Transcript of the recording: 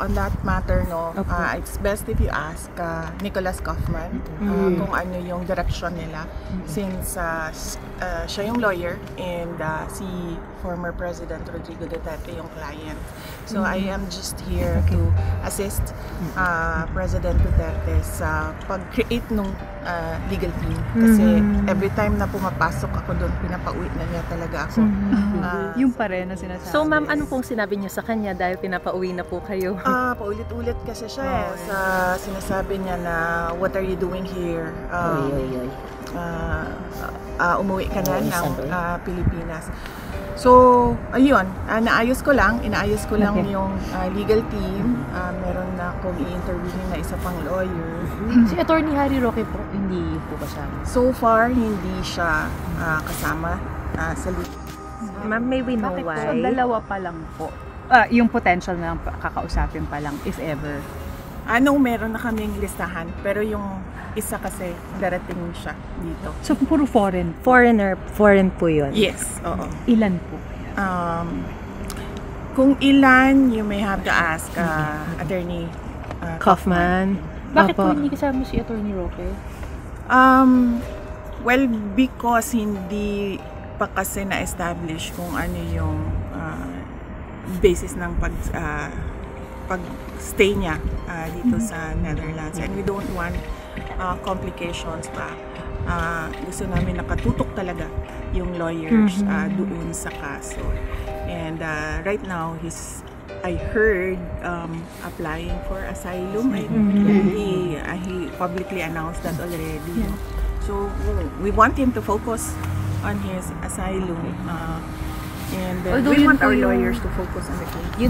on that matter, no, it's best if you ask Nicholas Kaufman kung ano yung direction nila since siya yung lawyer and si former President Rodrigo Duterte yung client. So I am just here to assist President Duterte sa pag-create nung legal team. Kasi every time na pumapasok ako doon, pinapauwi na niya talaga ako. Yung pa rin na sinasabi. So ma'am, ano pong sinabi niyo sa kanya dahil pinapauwi na po kayo? Paulit-ulit kasi siya sa sinasabi niya na what are you doing here? Umuwi ka na ng Pilipinas. So, ayun, inaayos ko lang yung legal team. Meron na akong i-interviewin na isa pang lawyer. Si Attorney Harry Roque po, hindi po kasama? So far, hindi siya kasama sa legal. Ma'am, may we know why? So, dalawa pa lang po. Yung potential na kakausapin pa lang, if ever. Meron na kaming listahan, pero yung isa kasi darating siya dito. So, puro foreign? Foreign po yun? Yes, oo. Ilan po? Kung ilan, you may have to ask Attorney Kaufman. Bakit po hindi kasama si Attorney Roque? Well, because hindi pa kasi na-establish kung ano yung basis ng pag-stay niya dito sa Netherlands. And we don't want complications pa. Gusto namin nakatutok talaga yung lawyers doon sa kaso. And right now, I heard applying for asylum. He publicly announced that already. So we want him to focus on his asylum. And we want our lawyers to focus on the case.